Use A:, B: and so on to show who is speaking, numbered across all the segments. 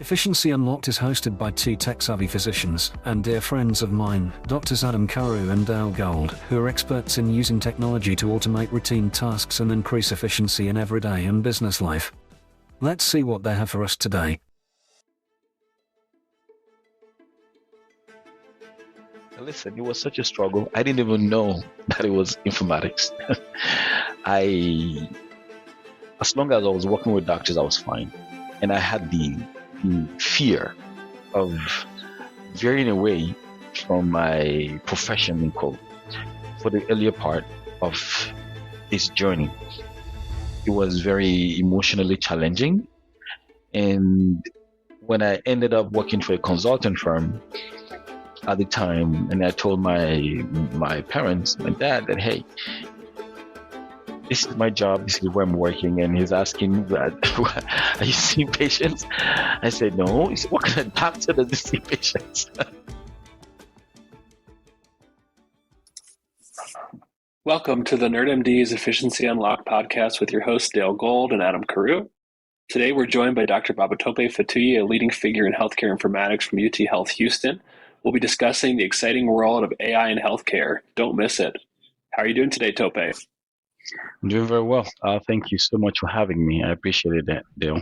A: Efficiency Unlocked is hosted by two tech-savvy physicians and dear friends of mine, Drs. Adam Carew and Dale Gold, who are experts in using technology to automate routine tasks and increase efficiency in everyday and business life. Let's see what they have for us today.
B: Listen, it was such a struggle. I didn't even know that it was informatics. As long as I was working with doctors, I was fine. And I had the fear of veering away from my profession, in quote, for the earlier part of this journey. It was very emotionally challenging. And when I ended up working for a consulting firm at the time, and I told my parents, my dad, that, hey, this is my job, this is where I'm working, and he's asking, are you seeing patients? I said, no. He said, what kind of doctor does he see patients?
C: Welcome to the NerdMDs Efficiency Unlocked podcast with your hosts Dale Gold and Adam Carew. Today we're joined by Dr. Babatope Fatuyi, a leading figure in healthcare informatics from UT Health Houston. We'll be discussing the exciting world of AI in healthcare. Don't miss it. How are you doing today, Tope?
B: I'm doing very well. Thank you so much for having me. I appreciate it, Dale.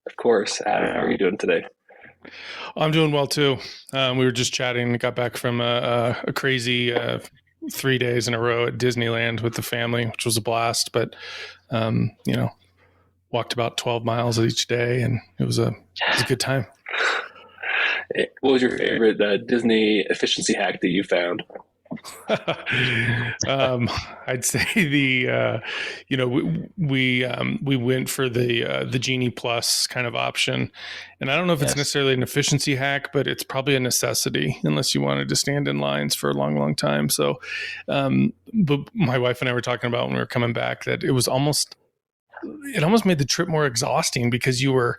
C: Of course. Adam, how are you doing today?
D: I'm doing well too. We were just chatting. Got back from a crazy 3 days in a row at Disneyland with the family, which was a blast. But walked about 12 miles each day, and it was a good time.
C: What was your favorite Disney efficiency hack that you found?
D: I'd say we went for the Genie Plus kind of option, and I don't know if it's necessarily an efficiency hack, but it's probably a necessity unless you wanted to stand in lines for a long time. So, but my wife and I were talking about when we were coming back that it almost made the trip more exhausting because you were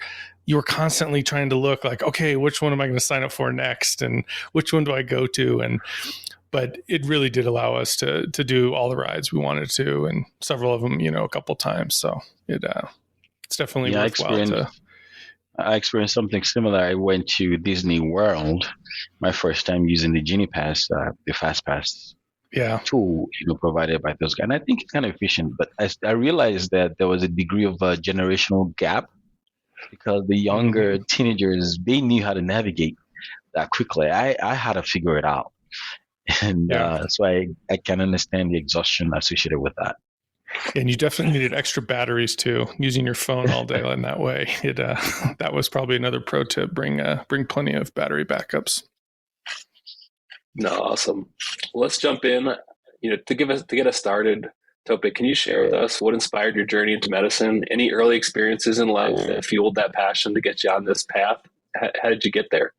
D: constantly trying to look like, okay, which one am I going to sign up for next, and which one do I go to, but it really did allow us to do all the rides we wanted to, and several of them, a couple times. So it's definitely worthwhile.
B: I experienced something similar. I went to Disney World, my first time using the Genie Pass, the Fast Pass tool, provided by those guys. And I think it's kind of efficient, but I realized that there was a degree of a generational gap because the younger teenagers, they knew how to navigate that quickly. I had to figure it out. And so I can understand the exhaustion associated with that.
D: And you definitely needed extra batteries too. Using your phone all day in that way, that was probably another pro tip. Bring plenty of battery backups.
C: No, awesome. Well, let's jump in. To get us started, Tope, can you share with us what inspired your journey into medicine? Any early experiences in life that fueled that passion to get you on this path? How did you get there?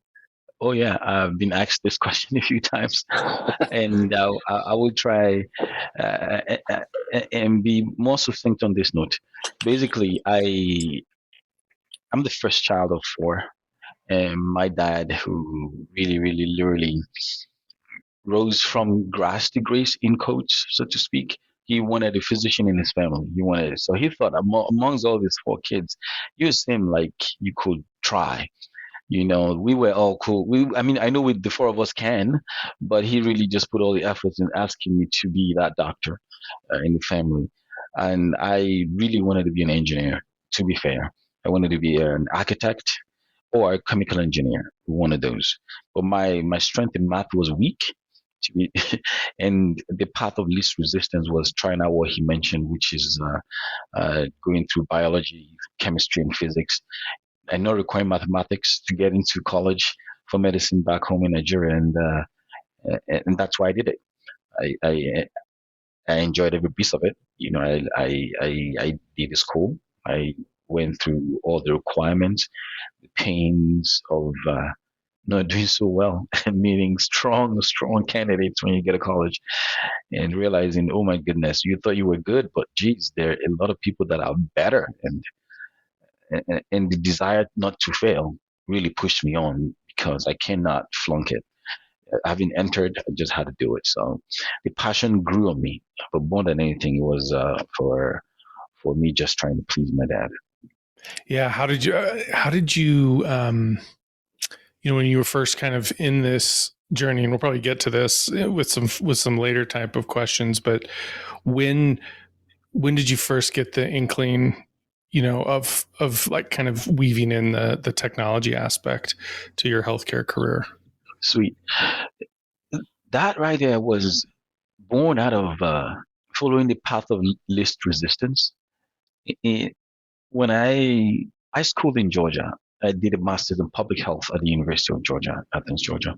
B: Oh yeah, I've been asked this question a few times, and I will try and be more succinct on this note. Basically, I'm the first child of four, and my dad, who really literally rose from grass to grace, in quotes, so to speak. He wanted a physician in his family. So he thought amongst all these four kids, you seem like you could try. We were all cool. I know the four of us can, but he really just put all the efforts in asking me to be that doctor in the family. And I really wanted to be an engineer, to be fair. I wanted to be an architect or a chemical engineer, one of those. But my strength in math was weak. And the path of least resistance was trying out what he mentioned, which is going through biology, chemistry, and physics, and not requiring mathematics to get into college for medicine back home in Nigeria, and that's why I did it. I enjoyed every piece of it. I did school. I went through all the requirements, the pains of not doing so well, and meeting strong candidates when you get to college, and realizing, oh my goodness, you thought you were good, but geez, there are a lot of people that are better, and the desire not to fail really pushed me on because I cannot flunk it. Having entered, I just had to do it. So the passion grew on me, but more than anything, it was for me just trying to please my dad.
D: Yeah. How did you, when you were first kind of in this journey, and we'll probably get to this with some later type of questions, but when did you first get the inkling, of like kind of weaving in the technology aspect to your healthcare career?
B: Sweet. That right there was born out of following the path of least resistance. I- when I schooled in Georgia, I did a master's in public health at the University of Georgia, Athens, Georgia,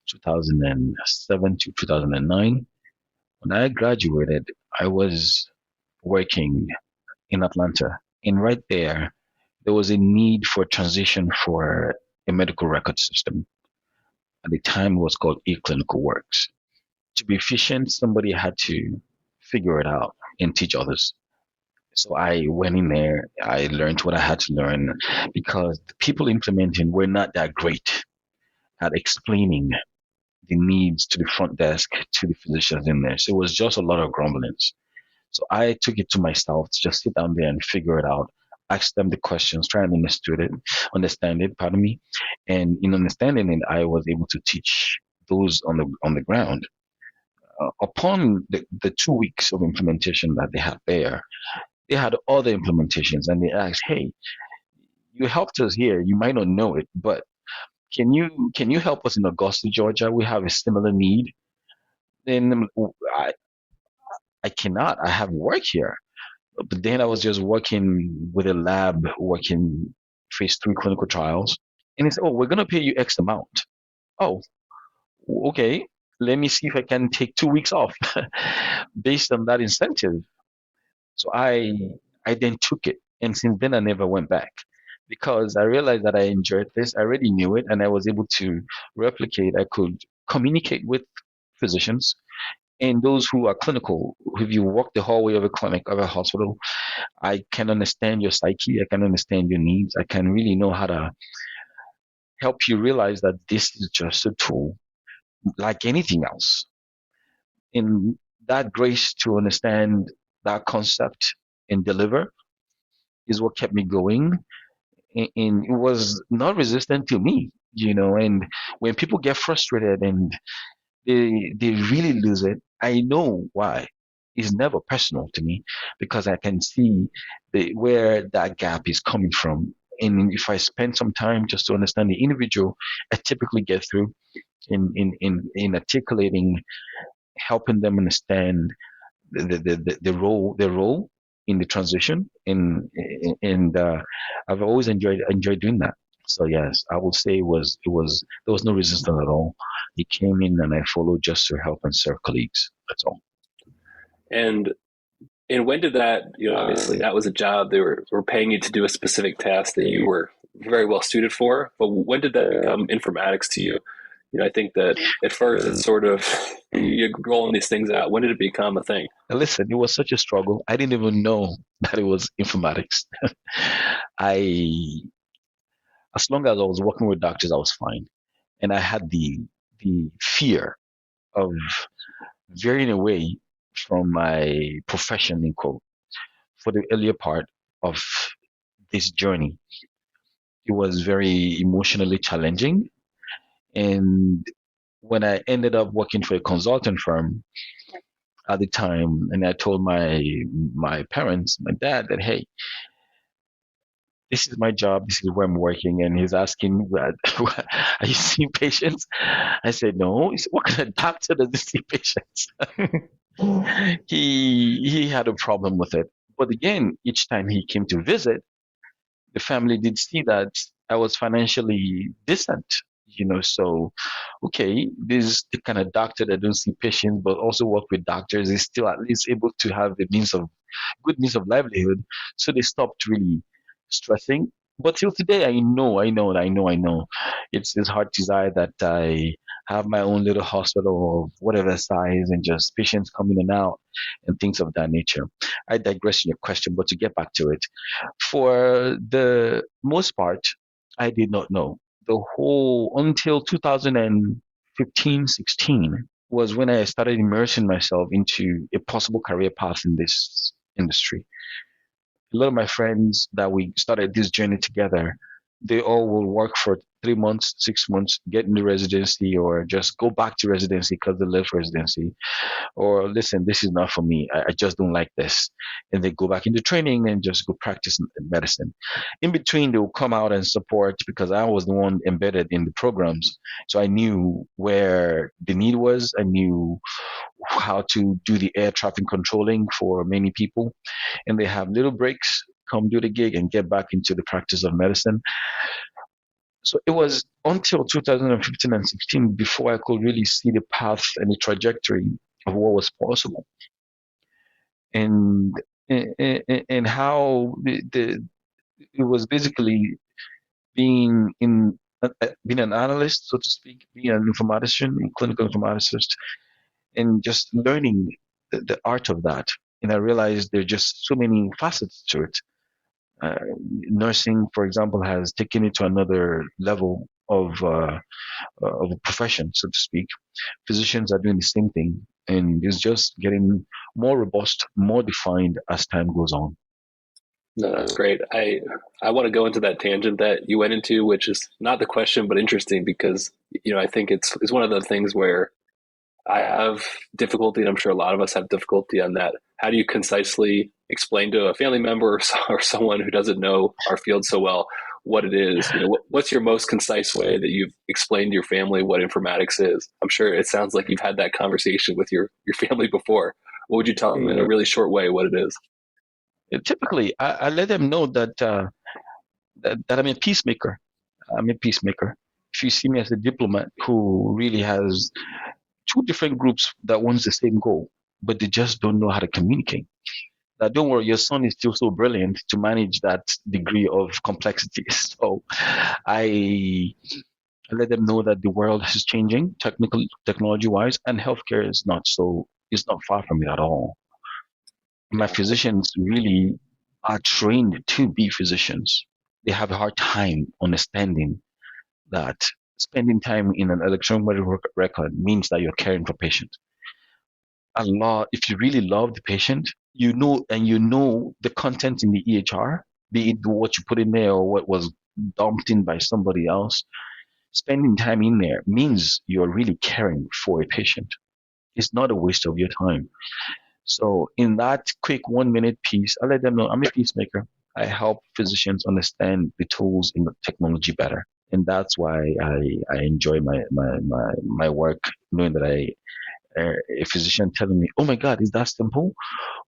B: 2007 to 2009. When I graduated, I was working in Atlanta, and right there was a need for transition for a medical record system. At the time, it was called eClinical Works. To be efficient, somebody had to figure it out and teach others. So I went in there, I learned what I had to learn because the people implementing were not that great at explaining the needs to the front desk, to the physicians in there. So it was just a lot of grumblings. So I took it to myself to just sit down there and figure it out, ask them the questions, try and understand it, pardon me. And in understanding it, I was able to teach those on the ground. Upon the 2 weeks of implementation that they had there, they had other implementations and they asked, hey, you helped us here. You might not know it, but can you help us in Augusta, Georgia? We have a similar need. Then I cannot. I have work here. But then I was just working with a lab, working phase 3 clinical trials. And they said, oh, we're going to pay you X amount. Oh, okay. Let me see if I can take 2 weeks off based on that incentive. So I then took it. And since then, I never went back because I realized that I enjoyed this. I already knew it and I was able to replicate. I could communicate with physicians and those who are clinical. If you walk the hallway of a clinic, of a hospital, I can understand your psyche. I can understand your needs. I can really know how to help you realize that this is just a tool like anything else. In that grace to understand that concept and deliver is what kept me going. And it was not resistant to me, and when people get frustrated and they really lose it, I know why. It's never personal to me because I can see where that gap is coming from. And if I spend some time just to understand the individual, I typically get through in articulating, helping them understand the role in the transition. And I've always enjoyed doing that. So yes, I will say it was there was no resistance at all. He came in and I followed just to help and serve colleagues. That's all.
C: And when did that, obviously that was a job, they were paying you to do a specific task that you were very well suited for, but when did that become informatics to you? I think that at first it's sort of, you're rolling these things out. When did it become a thing?
B: Listen, it was such a struggle. I didn't even know that it was informatics. I, as long as I was working with doctors, I was fine. And I had the fear of veering away from my profession, in quote, for the earlier part of this journey. It was very emotionally challenging. And when I ended up working for a consultant firm at the time, and I told my parents, my dad, that hey, this is my job, this is where I'm working, and he's asking, are you seeing patients? I said no. He said, what kind of doctor does he see patients? He had a problem with it. But again, each time he came to visit, the family did see that I was financially decent, so okay, this is the kind of doctor that don't see patients but also work with doctors is still at least able to have a good means of livelihood. So they stopped really stressing. But till today, I know. It's hard to desire that I have my own little hospital of whatever size and just patients come in and out and things of that nature. I digress in your question, but to get back to it, for the most part, I did not know. The whole until 2015, 16 was when I started immersing myself into a possible career path in this industry. a lot of my friends that we started this journey together, they all will work for 3 months, 6 months, get into residency, or just go back to residency because they left residency, or listen, this is not for me. I just don't like this. And they go back into training and just go practice medicine. In between, they will come out and support because I was the one embedded in the programs. So I knew where the need was. I knew how to do the air traffic controlling for many people. And they have little breaks, come do the gig and get back into the practice of medicine. So it was until 2015 and 16 before I could really see the path and the trajectory of what was possible, and how it was basically being being an analyst, so to speak, being an informatician, a clinical informaticist, and just learning the art of that. And I realized there are just so many facets to it. Nursing, for example, has taken it to another level of a profession, so to speak. Physicians are doing the same thing, and it's just getting more robust, more defined as time goes on.
C: No, that's great. I want to go into that tangent that you went into, which is not the question, but interesting because, I think it's one of the things where I have difficulty, and I'm sure a lot of us have difficulty on that. How do you concisely explain to a family member or someone who doesn't know our field so well what it is? What's your most concise way that you've explained to your family what informatics is? I'm sure it sounds like you've had that conversation with your family before. What would you tell them in a really short way what it is?
B: Typically, I let them know that I'm a peacemaker. I'm a peacemaker. If you see me as a diplomat who really has two different groups that wants the same goal, but they just don't know how to communicate. Now, don't worry, your son is still so brilliant to manage that degree of complexity. So I let them know that the world is changing technology-wise, and healthcare is not far from it at all. My physicians really are trained to be physicians. They have a hard time understanding that spending time in an electronic medical record means that you're caring for patients. If you really love the patient, you know the content in the EHR, be it what you put in there or what was dumped in by somebody else. Spending time in there means you're really caring for a patient. It's not a waste of your time. So in that quick 1 minute piece, I let them know I'm a peacemaker. I help physicians understand the tools in the technology better. And that's why I enjoy my work, knowing that a physician telling me, "Oh my God, is that simple?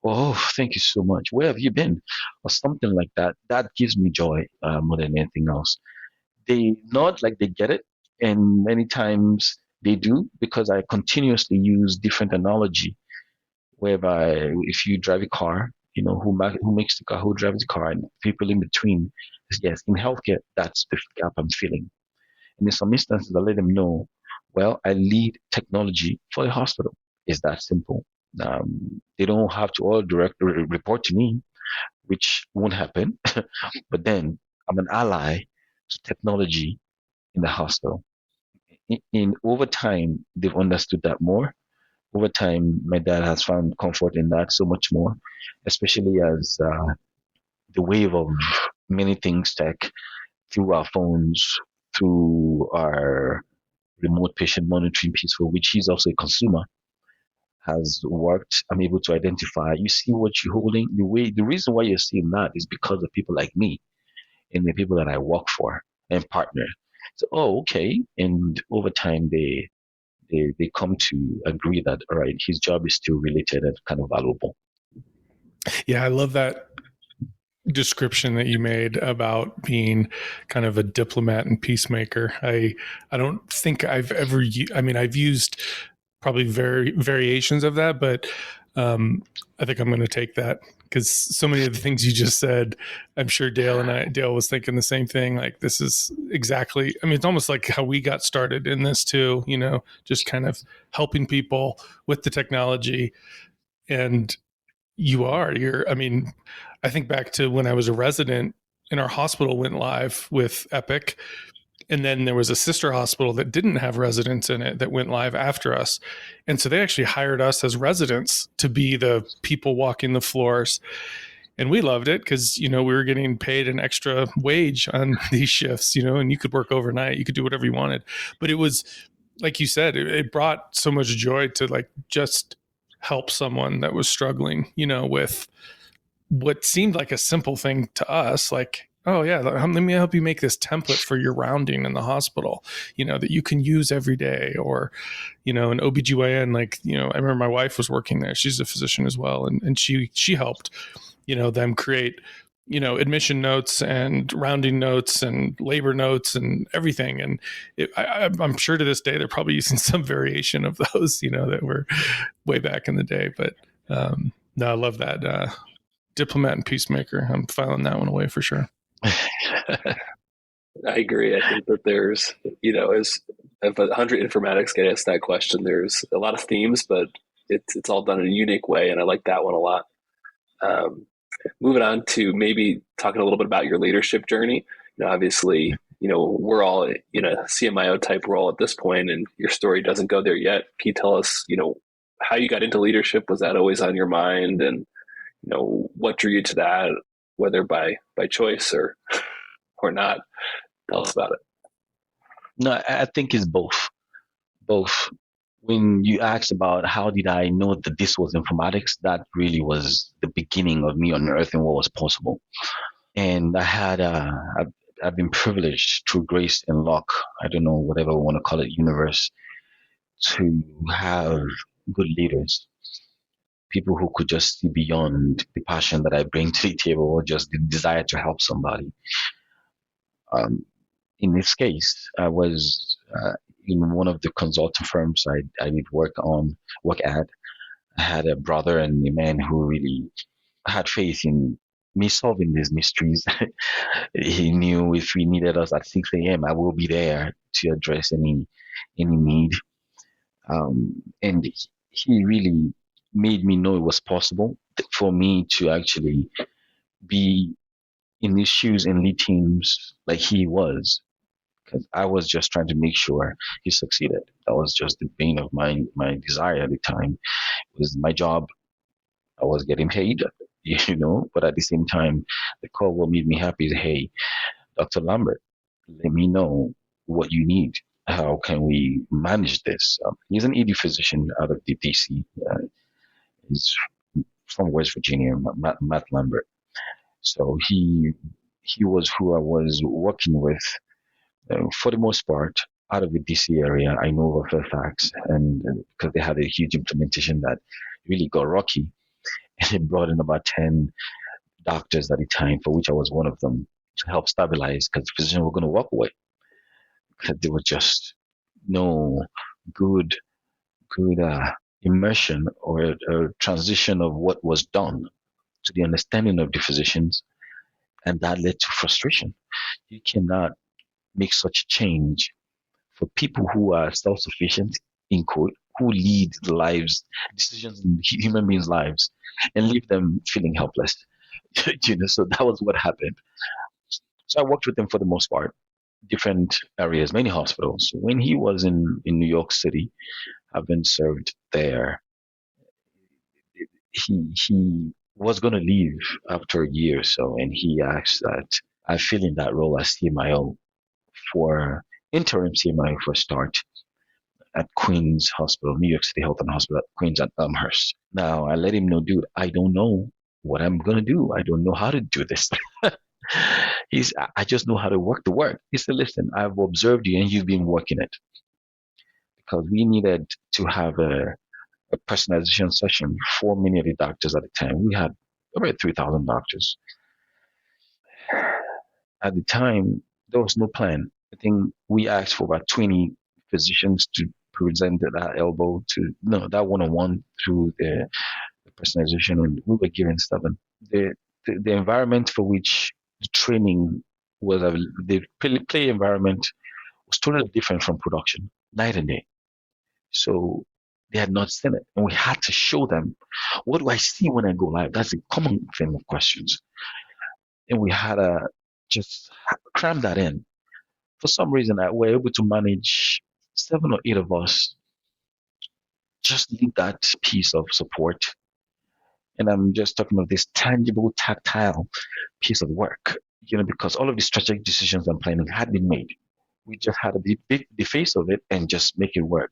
B: Oh, thank you so much. Where have you been?" Or something like that. That gives me joy more than anything else. They nod like they get it, and many times they do because I continuously use different analogy. Whereby, if you drive a car, who makes the car, who drives the car, and people in between. Yes, in healthcare, that's the gap I'm feeling. And in some instances, I let them know, well, I lead technology for the hospital. It's that simple. They don't have to all report to me, which won't happen. But then I'm an ally to technology in the hospital. In over time, they've understood that more. Over time, my dad has found comfort in that so much more, especially as the wave of many things tech through our phones, through our remote patient monitoring piece, for which he's also a consumer, has worked. I'm able to identify. You see what you're holding. The reason why you're seeing that is because of people like me and the people that I work for and partner. So, okay. And over time, they come to agree that, all right, his job is still related and kind of valuable.
D: Yeah, I love that description that you made about being kind of a diplomat and peacemaker. I don't think I've ever, I've used probably variations of that, but I think I'm going to take that because so many of the things you just said, I'm sure Dale was thinking the same thing. Like, this is exactly, it's almost like how we got started in this too, just kind of helping people with the technology. And I think back to when I was a resident and our hospital went live with Epic. And then there was a sister hospital that didn't have residents in it that went live after us. And so they actually hired us as residents to be the people walking the floors. And we loved it because, we were getting paid an extra wage on these shifts, and you could work overnight, you could do whatever you wanted. But it was, like you said, it brought so much joy to like just help someone that was struggling, with what seemed like a simple thing to us, like, oh yeah, let me help you make this template for your rounding in the hospital, that you can use every day. Or, an OBGYN, like, I remember my wife was working there. She's a physician as well. And she helped, them create, admission notes and rounding notes and labor notes and everything. And I'm sure to this day, they're probably using some variation of those, that were way back in the day. But no, I love that. Diplomat and peacemaker. I'm filing that one away for sure.
C: I agree. I think that there's, as if 100 informatics get asked that question, there's a lot of themes, but it's all done in a unique way. And I like that one a lot. Moving on to maybe talking a little bit about your leadership journey. Obviously, we're all in a CMIO type role at this point, and your story doesn't go there yet. Can you tell us, how you got into leadership? Was that always on your mind? And, what drew you to that, whether by choice or not? Tell us about it.
B: No, I think it's both. When you asked about how did I know that this was informatics, that really was the beginning of me unearthing what was possible. And I had, I've been privileged through grace and luck, I don't know, whatever we want to call it, universe, to have good leaders. People who could just see beyond the passion that I bring to the table or just the desire to help somebody. In this case, I was in one of the consulting firms I did work at. I had a brother and a man who really had faith in me solving these mysteries. He knew if we needed us at 6 a.m., I will be there to address any need. And he really made me know it was possible for me to actually be in his shoes and lead teams like he was. Because I was just trying to make sure he succeeded. That was just the bane of my desire at the time. It was my job. I was getting paid, but at the same time, the call what made me happy is, hey, Dr. Lambert, let me know what you need. How can we manage this? He's an ED physician out of the DC. He's from West Virginia, Matt Lambert. So he was who I was working with for the most part out of the DC area. I know of Fairfax, and because they had a huge implementation that really got rocky, and it brought in about 10 doctors at the time, for which I was one of them, to help stabilize, because the physicians were going to walk away because there was just no good immersion or a transition of what was done to the understanding of the physicians, and that led to frustration. You cannot make such a change for people who are self-sufficient, in quote, who lead the lives, decisions in human beings' lives, and leave them feeling helpless. So that was what happened. So I worked with them for the most part, different areas, many hospitals. When he was in New York City, having served there, he was going to leave after a year or so, and he asked that I fill in that role as CMIO for interim CMIO for a start at Queens Hospital, New York City Health and Hospital at Queens at Elmhurst. Now, I let him know, dude, I don't know what I'm going to do. I don't know how to do this. I just know how to work the work. He said, listen, I've observed you and you've been working it. Because we needed to have a personalization session for many of the doctors at the time. We had over 3,000 doctors. At the time, there was no plan. I think we asked for about 20 physicians to present that that one-on-one through the personalization, and we were given 7. The environment for which the training was, the play environment was totally different from production, night and day. So they had not seen it, and we had to show them, what do I see when I go live? That's a common thing of questions. And we had to just cram that in. For some reason, we were able to manage 7 or 8 of us, just need that piece of support. And I'm just talking of this tangible, tactile piece of work, because all of the strategic decisions and planning had been made. We just had to be the face of it and just make it work.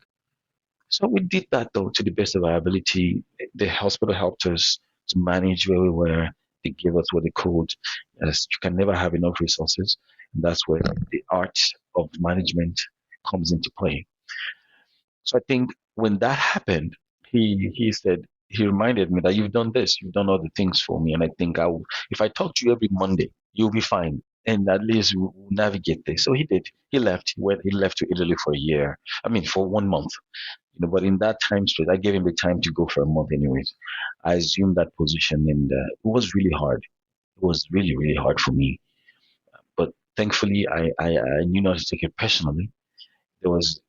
B: So we did that though to the best of our ability. The hospital helped us to manage where we were. They gave us what they could. As you can never have enough resources. And that's where the art of management comes into play. So I think when that happened, he reminded me that you've done this, you've done all the things for me, and I think if I talk to you every Monday, you'll be fine, and at least we'll navigate this. So he did. He left. He left to Italy for a year. I mean, for 1 month. But in that time straight, I gave him the time to go for a month, anyways. I assumed that position, and it was really hard. It was really, really hard for me. But thankfully, I knew not to take it personally. There was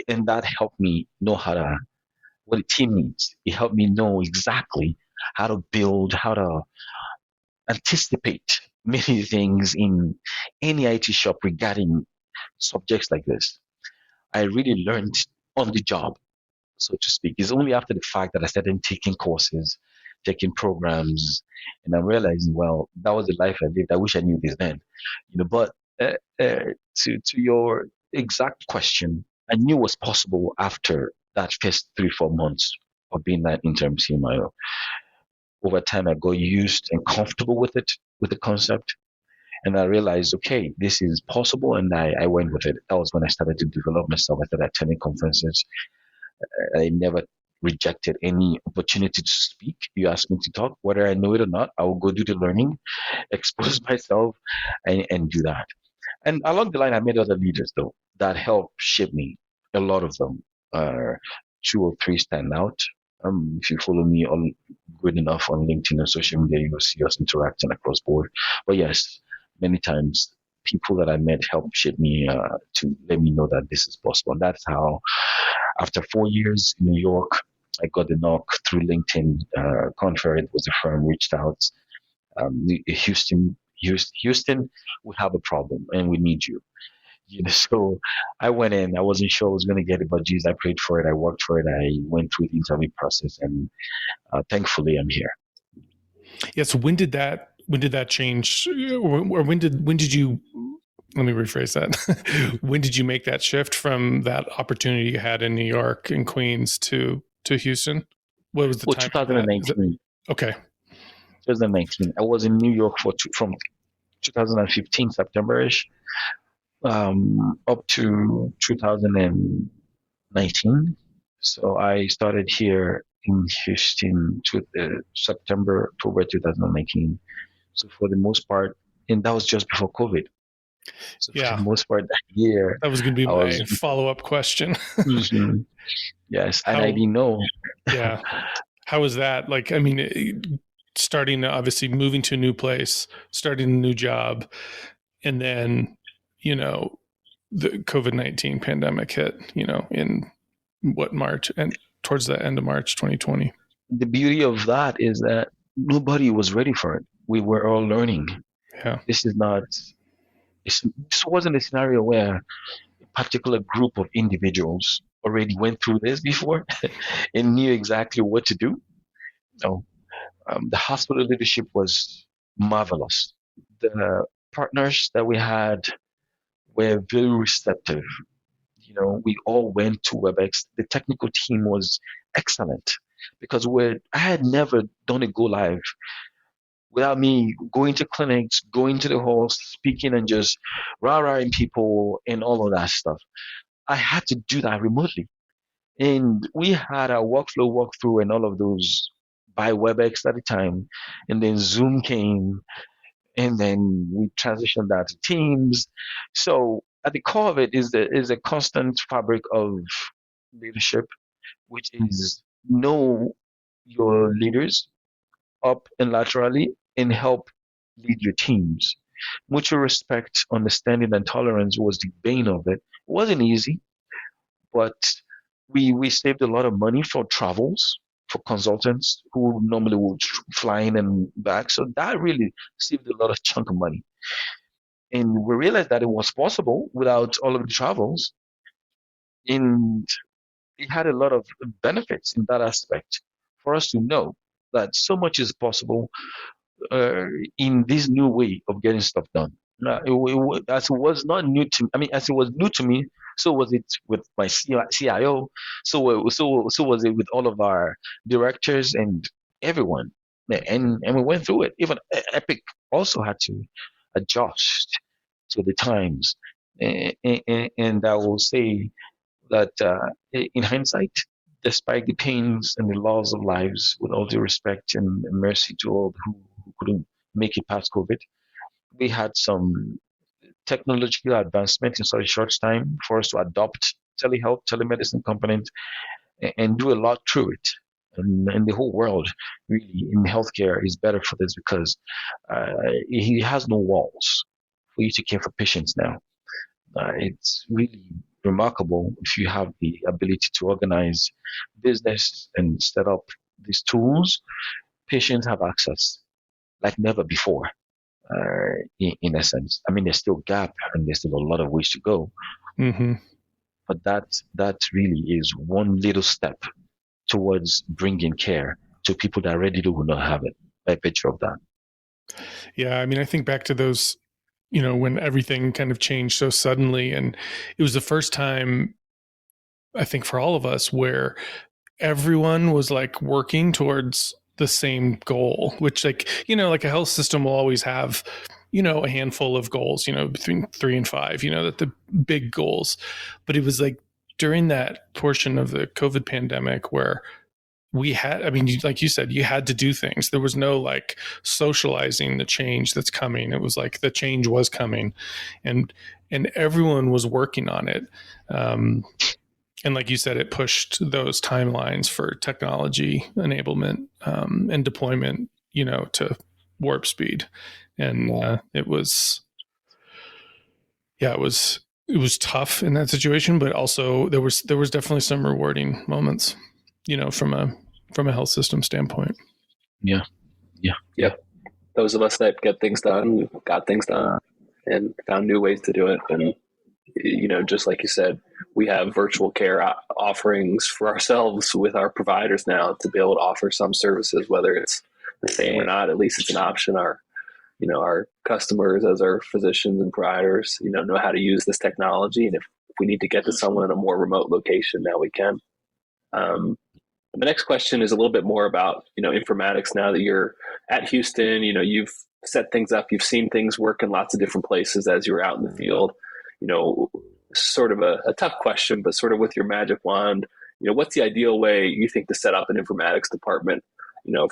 B: and that helped me know what a team needs. It helped me know exactly how to build, how to anticipate many things in any IT shop regarding subjects like this. I really learned on the job, so to speak. It's only after the fact that I started taking courses, taking programs, and I'm realizing, well, that was the life I lived. I wish I knew this then, But to your exact question, I knew it was possible after that first 3-4 months of being that interim CMIO. Over time, I got used and comfortable with it, with the concept. And I realized, okay, this is possible. And I went with it. That was when I started to develop myself. I started attending conferences. I never rejected any opportunity to speak. You ask me to talk, whether I know it or not, I will go do the learning, expose myself, and do that. And along the line, I met other leaders, though, that helped shape me. A lot of them. 2 or 3 stand out. If you follow me on good enough on LinkedIn and social media, you will see us interacting across board. But yes, many times people that I met helped shape me to let me know that this is possible. And that's how, after 4 years in New York, I got the knock through LinkedIn. Contrary, it was a firm reached out. Houston, we have a problem and we need you. So I went in. I wasn't sure I was going to get it, but geez, I prayed for it. I worked for it. I went through the interview process, and thankfully, I'm here.
D: Yeah. So when did that change, or when did you? Let me rephrase that. When did you make that shift from that opportunity you had in New York and Queens to Houston? What was the time?
B: 2019.
D: Okay.
B: 2019. I was in New York from 2015 September-ish. Up to 2019. So I started here in Houston to September, October 2019. So for the most part, and that was just before COVID. So for the most part, that year.
D: That was going to be my follow-up question.
B: Mm-hmm. Yes, and I didn't know.
D: Yeah. How was that? Like, I mean, starting, obviously moving to a new place, starting a new job, and then the COVID-19 pandemic hit, in March, and towards the end of March 2020.
B: The beauty of that is that nobody was ready for it. We were all learning.
D: Yeah.
B: This wasn't a scenario where a particular group of individuals already went through this before and knew exactly what to do. No. The hospital leadership was marvelous. The partners that we had were very receptive. We all went to WebEx. The technical team was excellent because I had never done a go live without me going to clinics, going to the halls, speaking and just rah-rahing people and all of that stuff. I had to do that remotely. And we had our workflow walkthrough and all of those by WebEx at the time. And then Zoom came. And then we transitioned that to Teams. So at the core of it is a constant fabric of leadership, which is know your leaders up and laterally and help lead your teams. Mutual respect, understanding, and tolerance was the bane of it. It wasn't easy, but we saved a lot of money for travels, for consultants who normally would fly in and back. So that really saved a lot of chunk of money. And we realized that it was possible without all of the travels. And it had a lot of benefits in that aspect. for us to know that so much is possible in this new way of getting stuff done. As it was not new to, I mean, as it was new to me, so was it with my CIO. So was it with all of our directors and everyone. And we went through it. Even Epic also had to adjust to the times. And I will say that in hindsight, despite the pains and the loss of lives, with all due respect and mercy to all who couldn't make it past COVID, we had some technological advancement in such a short time for us to adopt telehealth, telemedicine component, and do a lot through it. And the whole world, really, in healthcare is better for this because it has no walls for you to care for patients now. It's really remarkable if you have the ability to organize business and set up these tools. Patients have access like never before. In essence, I mean, there's still gap and there's still a lot of ways to go.
D: Mm-hmm.
B: But that really is one little step towards bringing care to people that already do not have it. By picture of that.
D: Yeah, I mean, I think back to those, when everything kind of changed so suddenly, and it was the first time, I think, for all of us where everyone was like working towards the same goal, which like a health system will always have, a handful of goals, between 3 and 5, that the big goals. But it was like during that portion of the COVID pandemic where we had, I mean, like you said, you had to do things. There was no like socializing the change that's coming. It was like the change was coming, and everyone was working on it. And like you said, it pushed those timelines for technology enablement and deployment, to warp speed. And it was tough in that situation, but also there was definitely some rewarding moments, from a health system standpoint.
B: Yeah.
C: Those of us that get things done, got things done, and found new ways to do it. And just like you said, we have virtual care offerings for ourselves with our providers now to be able to offer some services, whether it's the same or not. At least it's an option. Our customers, as our physicians and providers, know how to use this technology. And if we need to get to someone in a more remote location, now we can. The next question is a little bit more about, informatics. Now that you're at Houston, you've set things up, you've seen things work in lots of different places as you were out in the field. Sort of a tough question, but sort of with your magic wand, what's the ideal way you think to set up an informatics department,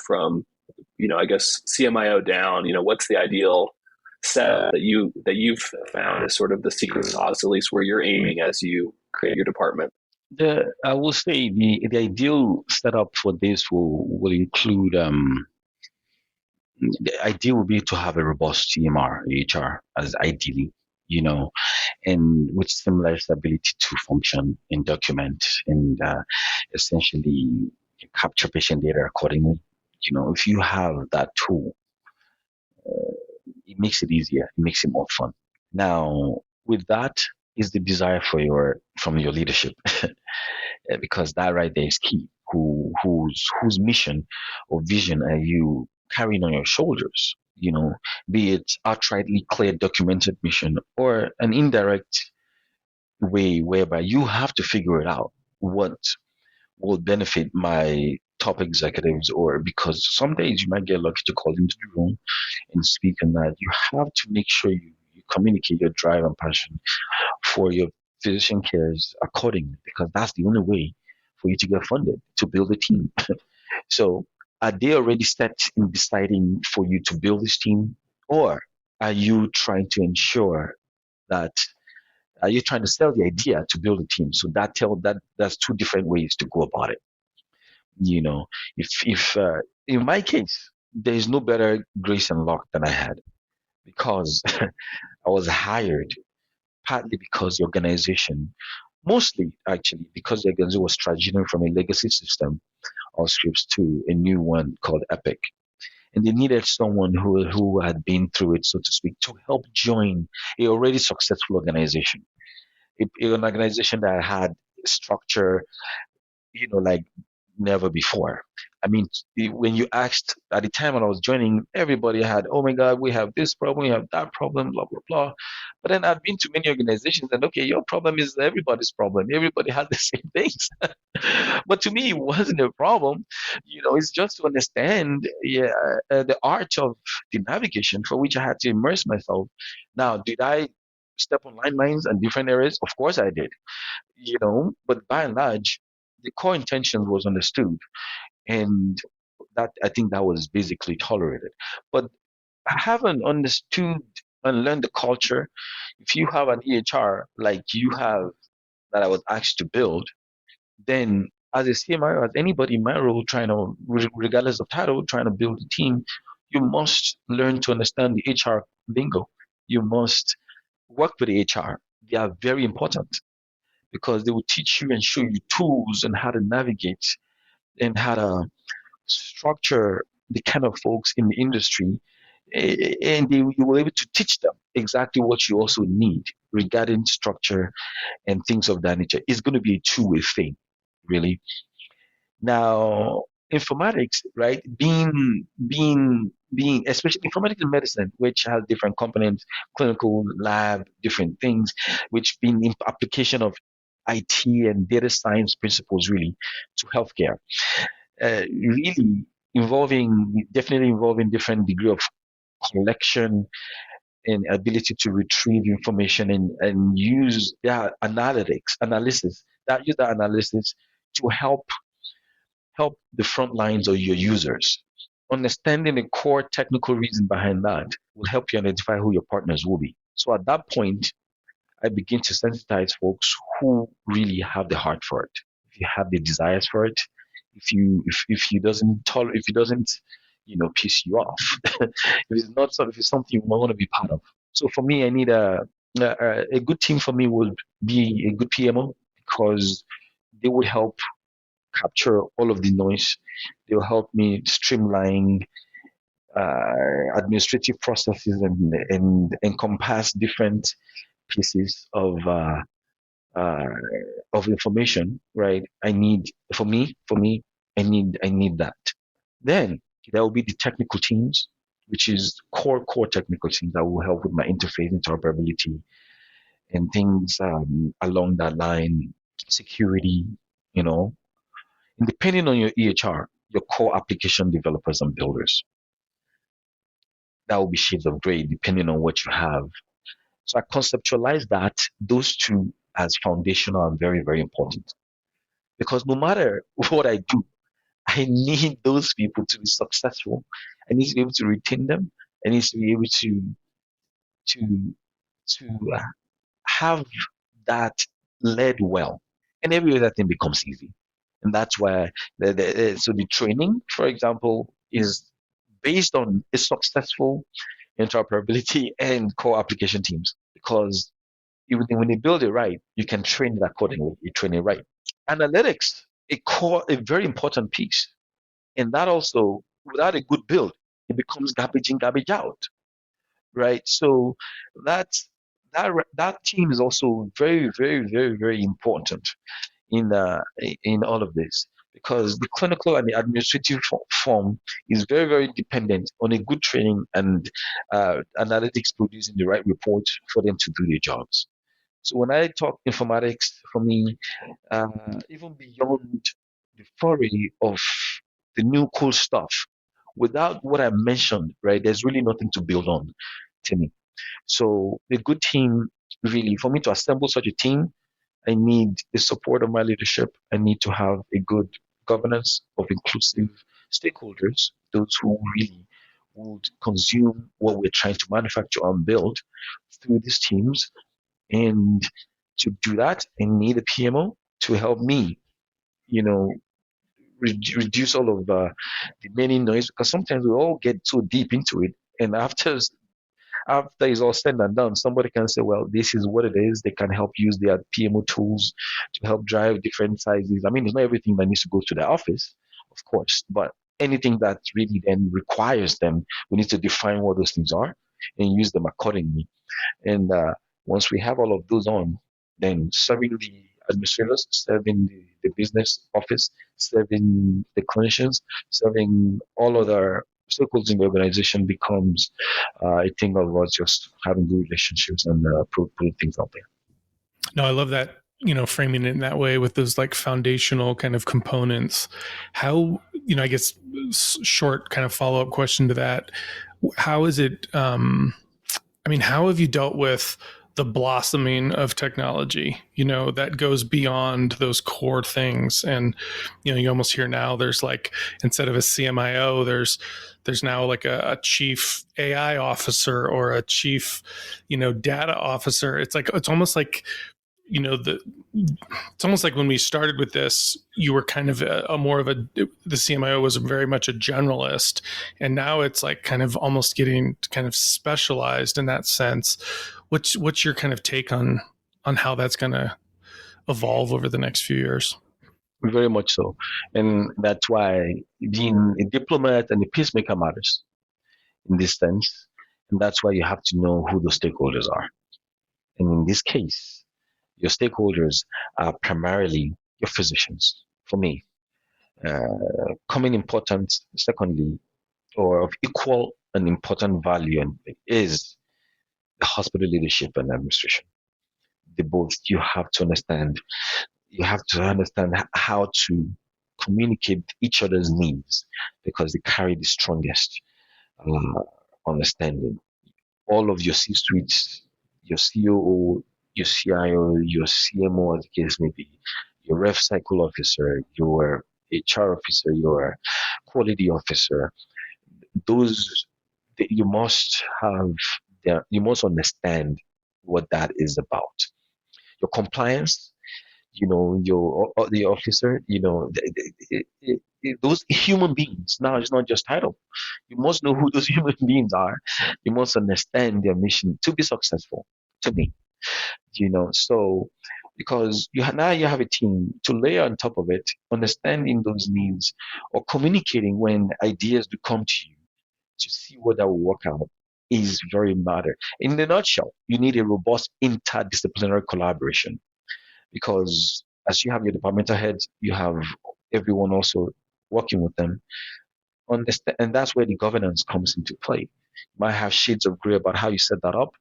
C: from, I guess CMIO down, what's the ideal set that you've found as sort of the secret sauce, at least where you're aiming as you create your department?
B: I will say the ideal setup for this will include the ideal would be to have a robust EMR, HR as ideally, and with similar ability to function and document and essentially capture patient data accordingly. If you have that tool, it makes it easier, it makes it more fun. Now, with that is the desire from your leadership, because that right there is key. Whose mission or vision are you carrying on your shoulders? Be it outrightly clear documented mission or an indirect way whereby you have to figure it out what will benefit my top executives, or because some days you might get lucky to call into the room and speak on that. You have to make sure you communicate your drive and passion for your physician cares accordingly, because that's the only way for you to get funded to build a team. So are they already set in deciding for you to build this team, or are you trying to ensure that are you trying to sell the idea to build a team? So that's two different ways to go about it. If in my case, there is no better grace and luck than I had, because I was hired partly because the organization, mostly actually because the organization was transitioning from a legacy system of scripts to a new one called Epic. And they needed someone who had been through it, so to speak, to help join a already successful organization. An organization that had structure, like never before. I mean, when you asked at the time when I was joining, everybody had, oh my God, we have this problem, we have that problem, blah, blah, blah. But then I've been to many organizations and okay, your problem is everybody's problem. Everybody has the same things. But to me, it wasn't a problem. It's just to understand the art of the navigation for which I had to immerse myself. Now, did I step on landmines and different areas? Of course I did, but by and large, the core intention was understood. And that I think that was basically tolerated. But I haven't understood and learned the culture. If you have an EHR like you have that I was asked to build, then as a CMI, as anybody in my role, regardless of title, trying to build a team, you must learn to understand the HR lingo. You must work with the HR. They are very important because they will teach you and show you tools and how to navigate and how to structure the kind of folks in the industry, and you were able to teach them exactly what you also need regarding structure and things of that nature. It's going to be a two-way thing, really. Now, informatics, right? Being especially informatics in medicine, which has different components, clinical, lab, different things, which being in application of IT and data science principles really to healthcare. Really definitely involving different degree of collection and ability to retrieve information and use that analysis to help the front lines or your users. Understanding the core technical reason behind that will help you identify who your partners will be. So at that point, I begin to sensitize folks who really have the heart for it. If you have the desires for it, if it doesn't piss you off, if it's not if it's something you want to be part of. So for me, I need a good team. For me would be a good PMO because they would help capture all of the noise. They will help me streamline administrative processes and encompass different pieces of information, right? I need I need that. Then there will be the technical teams, which is core technical teams that will help with my interface interoperability and things along that line, security, and depending on your EHR, your core application developers and builders. That will be shades of gray depending on what you have. So I conceptualize those two as foundational and very, very important. Because no matter what I do, I need those people to be successful. I need to be able to retain them. I need to be able to have that led well. And every other thing becomes easy. And that's why the training, for example, is based on a successful interoperability and core application teams. Because when you build it right, you can train it accordingly. You train it right. Analytics, a very important piece. And that also, without a good build, it becomes garbage in, garbage out, right? So that team is also very, very, very, very important in all of this, because the clinical and the administrative form is very, very dependent on a good training and analytics producing the right reports for them to do their jobs. So when I talk informatics, for me, even beyond the foray of the new cool stuff, without what I mentioned, right, there's really nothing to build on to me. So a good team, really, for me to assemble such a team, I need the support of my leadership. I need to have a good governance of inclusive stakeholders, those who really would consume what we're trying to manufacture and build through these teams. And to do that, I need a PMO to help me, reduce all of the many noise, because sometimes we all get so deep into it, and after it's all said and done, somebody can say, well, this is what it is. They can help use their PMO tools to help drive different sizes. I mean, it's not everything that needs to go to the office, of course, but anything that really then requires them, we need to define what those things are and use them accordingly. And once we have all of those on, then certainly administrators, serving the business office, serving the clinicians, serving all other stakeholders in the organization becomes a thing of us just having good relationships and putting things out there.
D: No, I love that, framing it in that way with those like foundational kind of components. How, I guess, short kind of follow-up question to that. How is it, how have you dealt with the blossoming of technology, that goes beyond those core things? And, you almost hear now there's like, instead of a CMIO, there's now like a chief AI officer or a chief, data officer. It's like, it's almost like, it's almost like when we started with this, you were kind of the CMIO was very much a generalist, and now it's like kind of almost getting kind of specialized in that sense. What's your kind of take on how that's going to evolve over the next few years?
B: Very much so. And that's why being a diplomat and a peacemaker matters in this sense. And that's why you have to know who the stakeholders are. And in this case, your stakeholders are primarily your physicians, for me. Common important, secondly, or of equal and important value is the hospital leadership and administration. You have to understand how to communicate each other's needs, because they carry the strongest understanding. All of your C-suites, your COO, your CIO, your CMO, as the case may be, your rev cycle officer, your HR officer, your quality officer, you must understand what that is about. Your compliance, the officer, those human beings. Now it's not just title. You must know who those human beings are. You must understand their mission to be successful. To me, so because now you have a team to layer on top of it, understanding those needs or communicating when ideas do come to you to see what that will work out is very matter. In the nutshell, you need a robust interdisciplinary collaboration, because as you have your departmental heads, you have everyone also working with them. And that's where the governance comes into play. You might have shades of gray about how you set that up.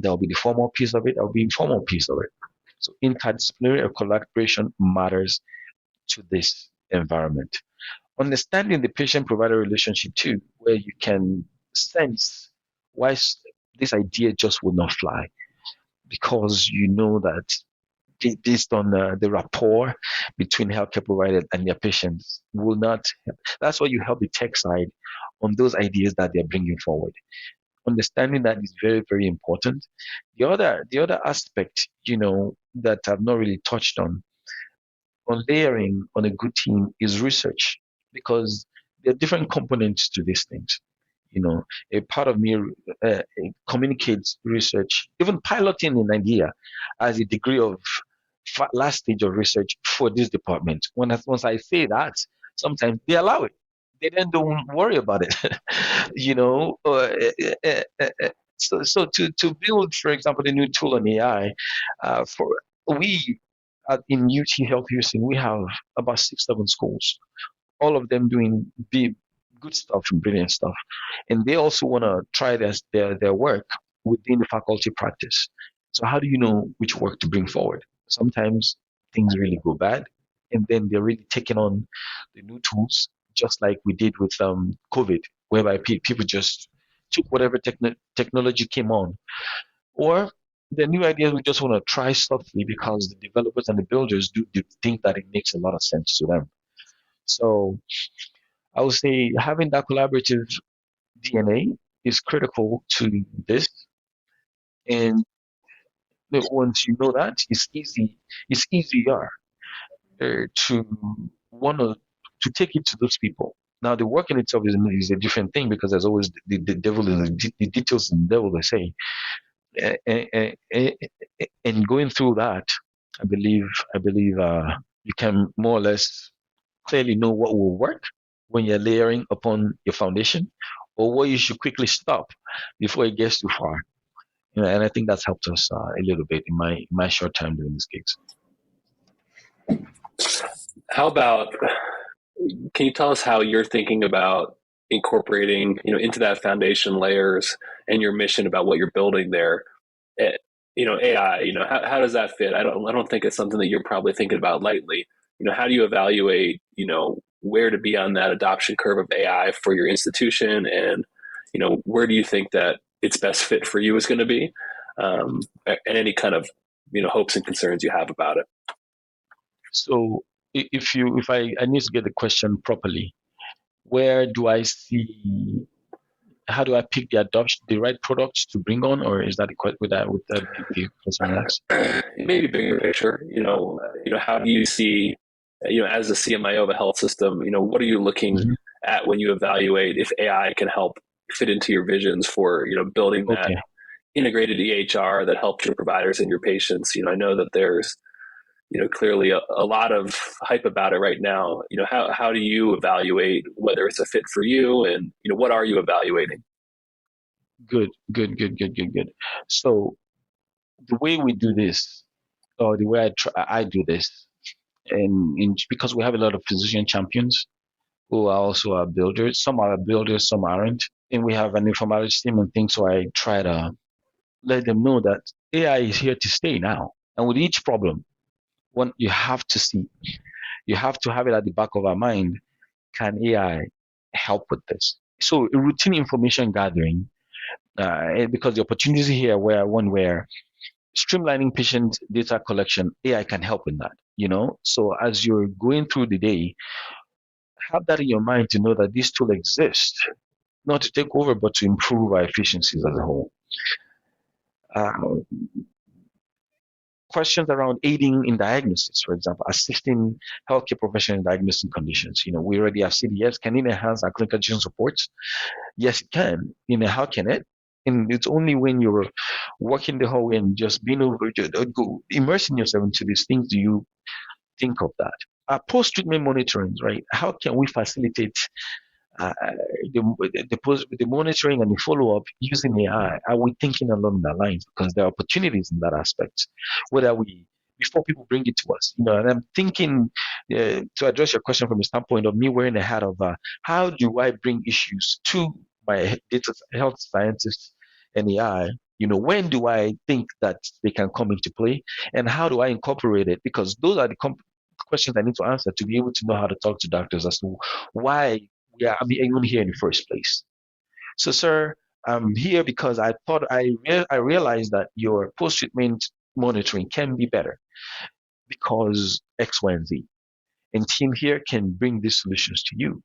B: There'll be the formal piece of it, there'll be informal piece of it. So interdisciplinary collaboration matters to this environment. Understanding the patient-provider relationship too, where you can sense why this idea just would not fly, because you know that based on the rapport between healthcare providers and their patients will not. That's why you help the tech side on those ideas that they're bringing forward. Understanding that is very, very important. The other aspect, that I've not really touched on layering on a good team is research, because there are different components to these things. A part of me communicates research, even piloting an idea as a degree of last stage of research for this department. Once I say that, sometimes they allow it. They then don't worry about it, So to build, for example, a new tool on AI, in UT Health Houston, we have about 6-7 schools, all of them doing big, good stuff and brilliant stuff, and they also want to try their work within the faculty practice. So how do you know which work to bring forward? Sometimes things really go bad, and then they're really taking on the new tools, just like we did with COVID, whereby people just took whatever technology came on. Or the new ideas we just want to try softly because the developers and the builders do think that it makes a lot of sense to them. So I would say having that collaborative DNA is critical to this. And once you know that, it's easier to want to take it to those people. Now, the work in itself is a different thing, because there's always the devil in the details, and the devil, they say. And going through that, I believe you can more or less clearly know what will work when you're layering upon your foundation, or what you should quickly stop before it gets too far. And I think that's helped us a little bit in my short time doing these gigs.
C: How about, can you tell us how you're thinking about incorporating, into that foundation layers and your mission about what you're building there? eh, AI, how does that fit? I don't think it's something that you're probably thinking about lightly. How do you evaluate, where to be on that adoption curve of AI for your institution, and where do you think that its best fit for you is going to be, and any kind of hopes and concerns you have about it.
B: So if I need to get the question properly, where do I see? How do I pick the right products to bring on, or is that would that be the question next?
C: Maybe bigger picture, how do you see, as a CMIO of a health system, what are you looking
B: Mhm.
C: at when you evaluate if AI can help fit into your visions for, building that
B: Okay,
C: integrated EHR that helps your providers and your patients? I know that there's, clearly a lot of hype about it right now. How do you evaluate whether it's a fit for you, and, what are you evaluating?
B: good, good, good, good, good, good. So the way we do this, or the way I do this, and because we have a lot of physician champions who are also our builders. Some are builders, some aren't, and we have an informatics team and things. So I try to let them know that AI is here to stay now, and with each problem, one you have to see, you have to have it at the back of our mind. Can AI help with this? So routine information gathering, because the opportunity here where streamlining patient data collection, AI can help in that. So as you're going through the day, have that in your mind to know that this tool exists, not to take over, but to improve our efficiencies as a whole. Uh, Questions around aiding in diagnosis, for example, assisting healthcare professionals in diagnosing conditions. We already have CDS. Can it enhance our clinical decision supports? Yes, it can. How can it? And it's only when you're walking the hallway and just being immersing yourself into these things do you think of that. Post-treatment monitoring, right? How can we facilitate uh, the monitoring and the follow-up using AI? Are we thinking along that lines? Because there are opportunities in that aspect. Whether we before people bring it to us, and I'm thinking to address your question from the standpoint of me wearing the hat of how do I bring issues to my data health scientists and AI? When do I think that they can come into play, and how do I incorporate it? Because those are the questions I need to answer to be able to know how to talk to doctors as to why I'm even here in the first place. So, sir, I'm here because I thought I realized that your post treatment monitoring can be better because X, Y, and Z. And team here can bring these solutions to you.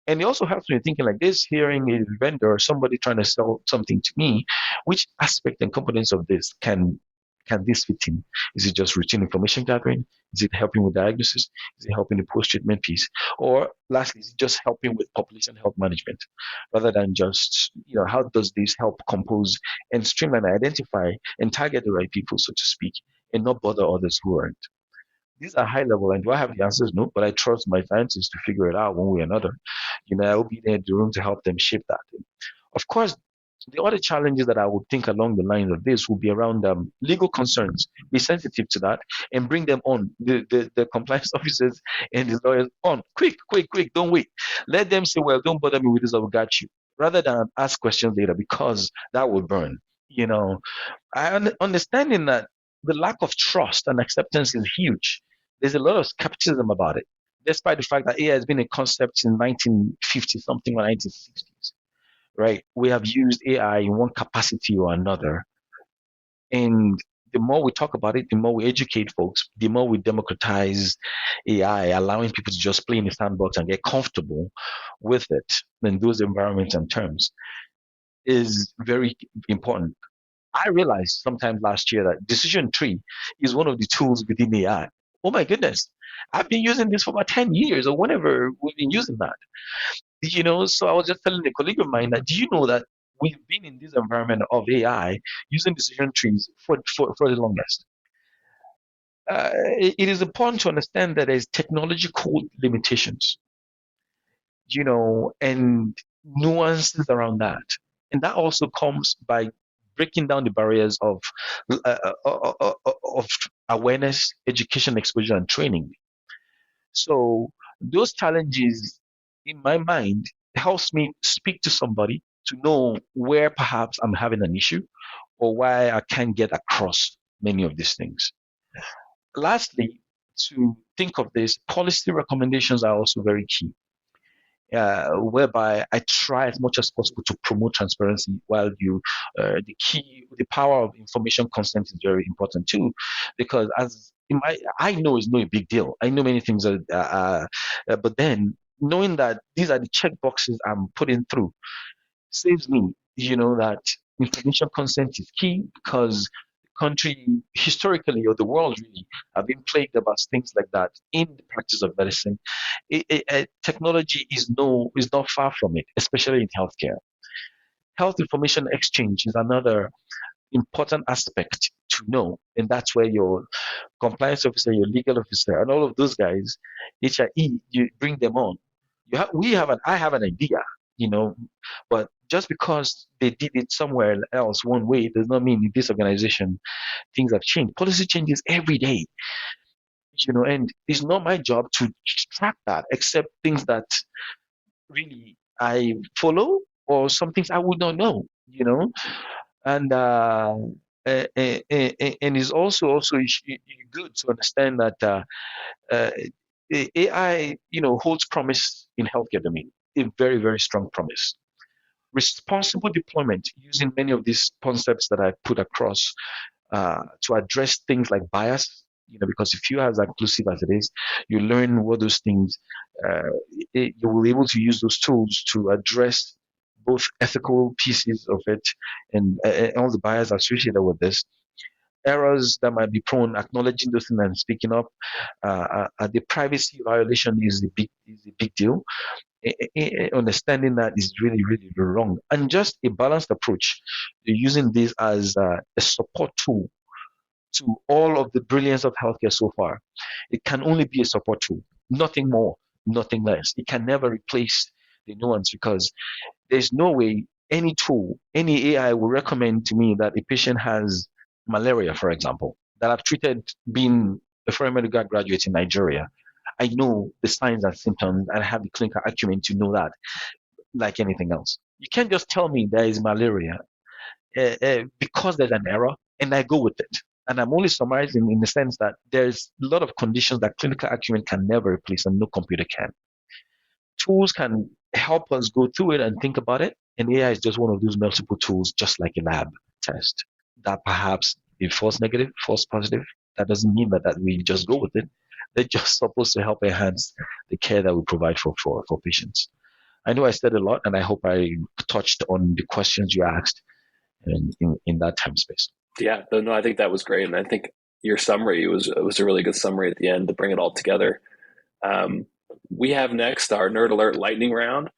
B: And it also helps me thinking like this, hearing a vendor or somebody trying to sell something to me, which aspect and components of this can this fit in? Is it just routine information gathering? Is it helping with diagnosis? Is it helping the post-treatment piece? Or lastly, is it just helping with population health management? Rather than just, how does this help compose and streamline, identify and target the right people, so to speak, and not bother others who aren't? These are high level, and do I have the answers? No, but I trust my scientists to figure it out one way or another. I will be there in the room to help them shape that. Of course, the other challenges that I would think along the lines of this will be around legal concerns. Be sensitive to that and bring them on. The compliance officers and the lawyers on. Quick, quick, quick, don't wait. Let them say, well, don't bother me with this, I will got you. Rather than ask questions later because that will burn. Understanding that the lack of trust and acceptance is huge. There's a lot of skepticism about it, despite the fact that AI has been a concept in 1950 something or 1960s, right? We have used AI in one capacity or another. And the more we talk about it, the more we educate folks, the more we democratize AI, allowing people to just play in the sandbox and get comfortable with it in those environments and terms is very important. I realized sometime last year that decision tree is one of the tools within AI. Oh my goodness. I've been using this for about 10 years or whenever we've been using that. So I was just telling a colleague of mine that, do you know that we've been in this environment of AI using decision trees for the longest? It is important to understand that there's technological limitations, and nuances around that. And that also comes by breaking down the barriers of awareness, education, exposure, and training. So those challenges, in my mind, helps me speak to somebody to know where perhaps I'm having an issue or why I can't get across many of these things. Lastly, to think of this, policy recommendations are also very key. Whereby I try as much as possible to promote transparency, while the power of information consent is very important too, because I know it's not a big deal. I know many things but then knowing that these are the check boxes I'm putting through saves me, that information consent is key, because country historically, or the world really, have been plagued about things like that in the practice of medicine. Technology is not far from it, especially in healthcare. Health information exchange is another important aspect to know, and that's where your compliance officer, your legal officer, and all of those guys, HIE, you bring them on. I have an idea, but just because they did it somewhere else one way does not mean in this organization things have changed. Policy changes every day, and it's not my job to track that, except things that really I follow, or some things I would not know, and it's also good to understand that AI, holds promise in healthcare domain, a very, very strong promise. Responsible deployment using many of these concepts that I put across to address things like bias, because if you are as inclusive as it is, you learn what those things, you will be able to use those tools to address both ethical pieces of it and all the bias associated with this. Errors that might be prone, acknowledging those things and speaking up. The privacy violation is a big deal. Understanding that is really, really wrong, and just a balanced approach. Using this as a support tool to all of the brilliance of healthcare so far. It can only be a support tool, nothing more, nothing less. It can never replace the nuance, because there's no way any tool, any AI will recommend to me that a patient has malaria, for example, that I've treated being a foreign medical graduate in Nigeria. I know the signs and symptoms, and I have the clinical acumen to know that, like anything else. You can't just tell me there is malaria because there's an error, and I go with it. And I'm only summarizing in the sense that there's a lot of conditions that clinical acumen can never replace, and no computer can. Tools can help us go through it and think about it, and AI is just one of those multiple tools, just like a lab test, that perhaps be false negative, false positive. That doesn't mean that we just go with it. They're just supposed to help enhance the care that we provide for patients. I know I said a lot, and I hope I touched on the questions you asked in that time space.
C: Yeah, no, I think that was great, and I think your summary was a really good summary at the end to bring it all together. We have next our Nerd Alert lightning round.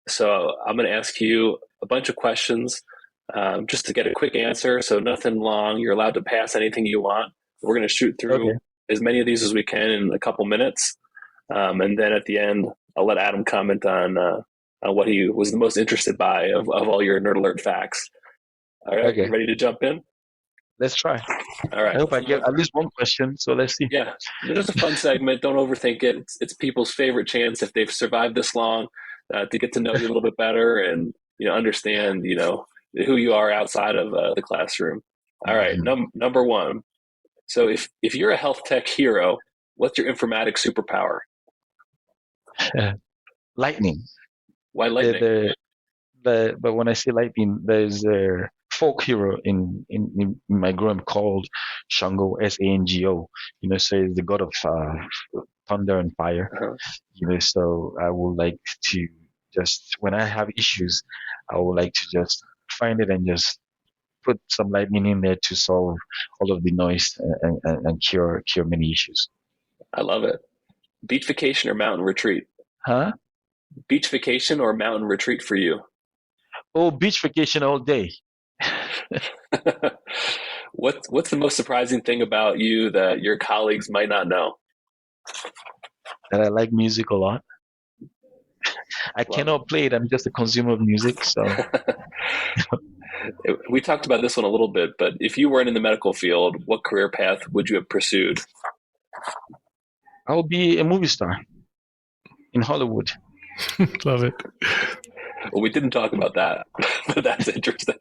C: So I'm going to ask you a bunch of questions just to get a quick answer. So nothing long. You're allowed to pass anything you want. We're going to shoot through as many of these as we can in a couple minutes. And then at the end, I'll let Adam comment on what he was the most interested by of all your Nerd Alert facts. All right, okay. You ready to jump in?
B: Let's try.
C: All right.
B: I hope I get at least one question, so let's see.
C: Yeah, it's a fun segment. Don't overthink it. It's people's favorite chance, if they've survived this long, to get to know you a little bit better and understand who you are outside of the classroom. All right, number one. So if you're a health tech hero, what's your informatics superpower?
B: Lightning.
C: Why lightning?
B: But when I say lightning, there's a folk hero in my group called Shango, Sango. So he's the god of thunder and fire. Uh-huh. So I would like to just, when I have issues, I would like to just find it and just put some lightning in there to solve all of the noise and cure many issues.
C: I love it. Beach vacation or mountain retreat?
B: Huh?
C: Beach vacation or mountain retreat for you?
B: Oh, beach vacation all day.
C: What's the most surprising thing about you that your colleagues might not know?
B: That I like music a lot. I cannot play it. I'm just a consumer of music. So
C: We talked about this one a little bit, but if you weren't in the medical field, what career path would you have pursued?
B: I would be a movie star in Hollywood.
D: Love it.
C: Well, we didn't talk about that, but that's interesting.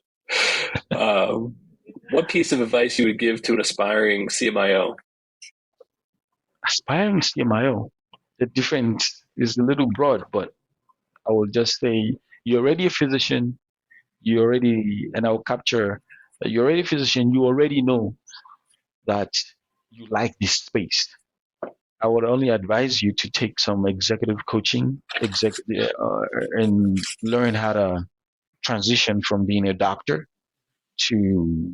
C: What piece of advice you would give to an aspiring CMIO?
B: Aspiring CMIO, the difference is a little broad, but I will just say you're already a physician. And I'll capture that you're already a physician. You already know that you like this space. I would only advise you to take some executive coaching, and learn how to transition from being a doctor to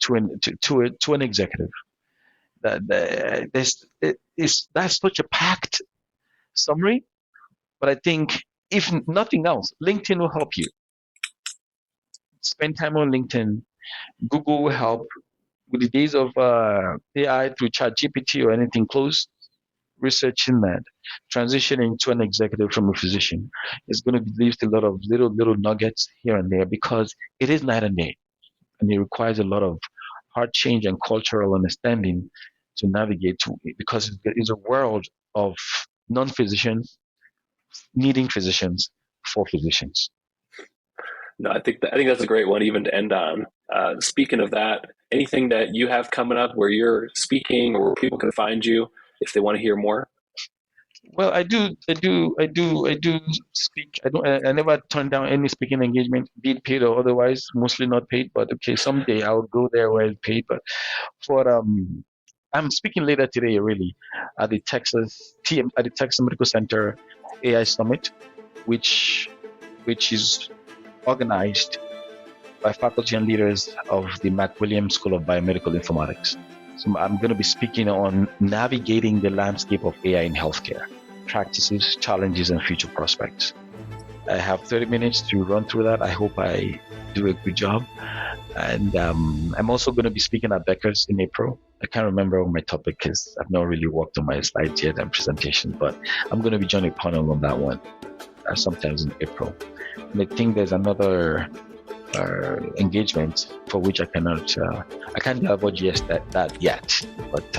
B: an executive. That's such a packed summary, but I think if nothing else, LinkedIn will help you. Spend time on LinkedIn. Google will help. With the days of AI through ChatGPT or anything close, researching that, transitioning to an executive from a physician is going to leave a lot of little nuggets here and there, because it is night and day, and it requires a lot of hard change and cultural understanding to navigate to, because it's a world of non-physicians needing physicians for physicians.
C: No, I think that's a great one even to end on. Speaking of that, anything that you have coming up where you're speaking or where people can find you if they want to hear more?
B: Well, I do speak. I never turn down any speaking engagement, be it paid or otherwise, mostly not paid. But okay, someday I'll go there where it's paid. But I'm speaking later today, really, at the Texas Medical Center AI Summit, which is organized by faculty and leaders of the McWilliams School of Biomedical Informatics. So I'm going to be speaking on navigating the landscape of AI in healthcare, practices, challenges, and future prospects. I have 30 minutes to run through that. I hope I do a good job. And I'm also going to be speaking at Becker's in April. I can't remember what my topic is. I've not really worked on my slides yet and presentation, but I'm going to be joining a panel on that one sometimes in April. And I think there's another engagement for which I can't divulge that yet, but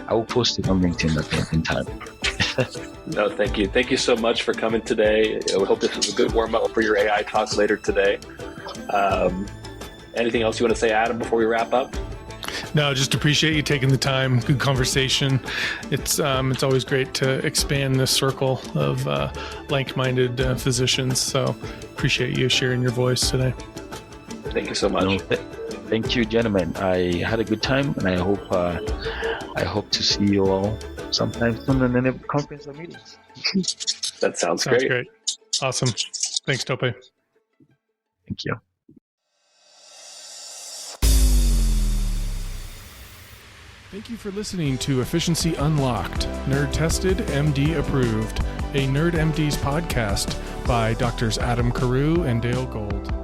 B: I will post it on LinkedIn in time.
C: No, thank you. Thank you so much for coming today. I hope this was a good warm-up for your AI talks later today. Anything else you want to say, Adam, before we wrap up?
D: No, just appreciate you taking the time. Good conversation. It's always great to expand this circle of like-minded physicians. So appreciate you sharing your voice today.
C: Thank you so much.
B: Thank you, gentlemen. I had a good time, and I hope to see you all sometime soon in any conference or meetings.
C: That sounds great.
D: Awesome. Thanks, Tope.
B: Thank you.
D: Thank you for listening to Efficiency Unlocked, Nerd Tested, MD Approved, a NerdMDs podcast by Drs. Adam Carew and Dale Gold.